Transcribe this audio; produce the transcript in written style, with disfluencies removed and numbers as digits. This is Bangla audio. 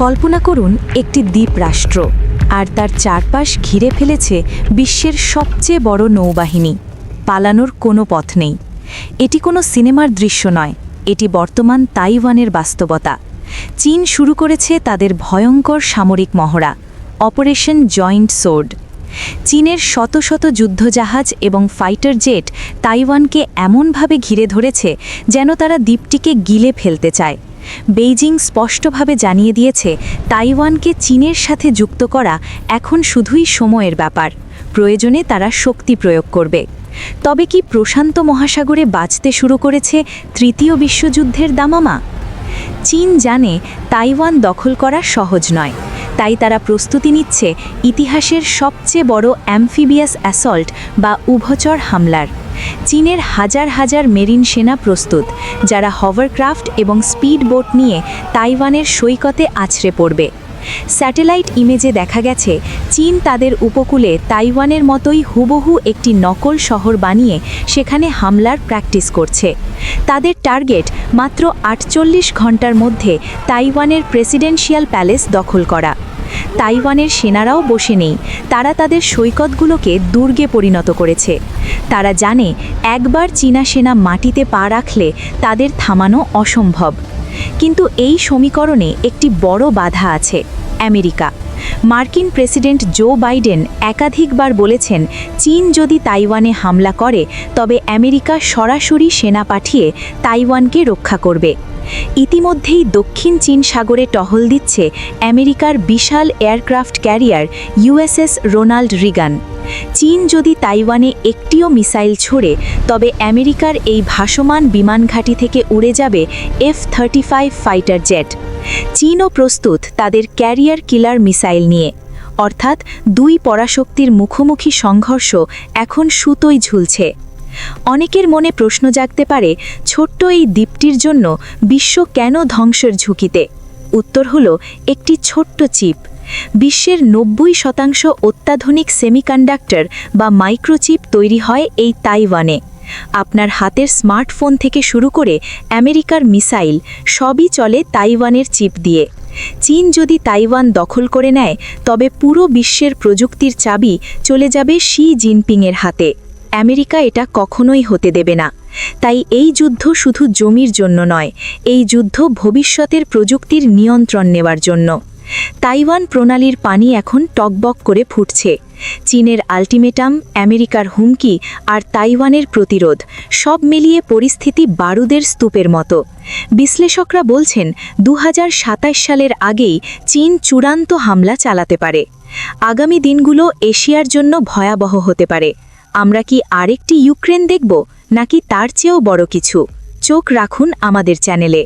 কল্পনা করুন একটি দ্বীপ রাষ্ট্র, আর তার চারপাশ ঘিরে ফেলেছে বিশ্বের সবচেয়ে বড় নৌবাহিনী। পালানোর কোনো পথ নেই। এটি কোনো সিনেমার দৃশ্য নয়, এটি বর্তমান তাইওয়ানের বাস্তবতা। চীন শুরু করেছে তাদের ভয়ঙ্কর সামরিক মহড়া, অপারেশন জয়েন্ট সোর্ড। চীনের শত শত যুদ্ধজাহাজ এবং ফাইটার জেট তাইওয়ানকে এমনভাবে ঘিরে ধরেছে যেন তারা দ্বীপটিকে গিলে ফেলতে চায়। বেইজিং স্পষ্টভাবে জানিয়ে দিয়েছে, তাইওয়ানকে চীনের সাথে যুক্ত করা এখন শুধুই সময়ের ব্যাপার। প্রয়োজনে তারা শক্তি প্রয়োগ করবে। তবে কি প্রশান্ত মহাসাগরে বাজতে শুরু করেছে তৃতীয় বিশ্বযুদ্ধের দামামা? চীন জানে তাইওয়ান দখল করা সহজ নয়, তাই তারা প্রস্তুতি নিচ্ছে ইতিহাসের সবচেয়ে বড় অ্যামফিবিয়াস অ্যাসল্ট বা উভচর হামলার। চীনের হাজার হাজার মেরিন সেনা প্রস্তুত, যারা হভারক্রাফট এবং স্পিড বোট নিয়ে তাইওয়ানের সৈকতে আছড়ে পড়বে। স্যাটেলাইট ইমেজে দেখা গেছে চীন তাদের উপকূলে তাইওয়ানের মতোই হুবহু একটি নকল শহর বানিয়ে সেখানে হামলার প্র্যাকটিস করছে। তাদের টার্গেট মাত্র 48 ঘন্টার মধ্যে তাইওয়ানের প্রেসিডেন্সিয়াল প্যালেস দখল করা। তাইওয়ানের সেনারাও বসে নেই, তারা তাদের সৈকতগুলোকে দুর্গে পরিণত করেছে। তারা জানে একবার চীনা সেনা মাটিতে পা রাখলে তাদের থামানো অসম্ভব। কিন্তু এই সমীকরণে একটি বড় বাধা আছে, আমেরিকা। মার্কিন প্রেসিডেন্ট জো বাইডেন একাধিকবার বলেছেন, চীন যদি তাইওয়ানে হামলা করে তবে আমেরিকা সরাসরি সেনা পাঠিয়ে তাইওয়ানকে রক্ষা করবে। ইতিমধ্যেই দক্ষিণ চীন সাগরে টহল দিচ্ছে আমেরিকার বিশাল aircraft carrier USS Ronald Reagan. চীন যদি তাইওয়ানে একটিও মিসাইল ছোড়ে তবে আমেরিকার এই ভাসমান বিমান ঘাঁটি থেকে উড়ে যাবে F-35 ফাইটার জেট। চীনও প্রস্তুত তাদের ক্যারিয়ার কিলার মিসাইল নিয়ে। অর্থাৎ দুই পরাশক্তির মুখোমুখি সংঘর্ষ এখন সুতোয় ঝুলছে। অনেকের মনে প্রশ্ন জাগতে পারে, ছোট্ট এই দ্বীপটির জন্য বিশ্ব কেন ধ্বংসের ঝুঁকিতে? উত্তর হলো একটি ছোট্ট চিপ। বিশ্বের 90% অত্যাধুনিক সেমিকন্ডাক্টর বা মাইক্রোচিপ তৈরি হয় এই তাইওয়ানে। আপনার হাতের স্মার্টফোন থেকে শুরু করে আমেরিকার মিসাইল সবই চলে তাইওয়ানের চিপ দিয়ে। চীন যদি তাইওয়ান দখল করে নেয় তবে পুরো বিশ্বের প্রযুক্তির চাবি চলে যাবে শি জিনপিংয়ের হাতে। আমেরিকা এটা কখনোই হতে দেবে না। তাই এই যুদ্ধ শুধু জমির জন্য নয়, এই যুদ্ধ ভবিষ্যতের প্রযুক্তির নিয়ন্ত্রণ নেওয়ার জন্য। তাইওয়ান প্রণালীর পানি এখন টকবক করে ফুটছে। চীনের আল্টিমেটাম, আমেরিকার হুমকি আর তাইওয়ানের প্রতিরোধ সব মিলিয়ে পরিস্থিতি বারুদের স্তূপের মতো। বিশ্লেষকরা বলছেন 2027 সালের আগেই চীন চূড়ান্ত হামলা চালাতে পারে। আগামী দিনগুলো এশিয়ার জন্য ভয়াবহ হতে পারে। আমরা কি আরেকটি ইউক্রেন দেখব, নাকি তার চেয়েও বড় কিছু? চোখ রাখুন আমাদের চ্যানেলে।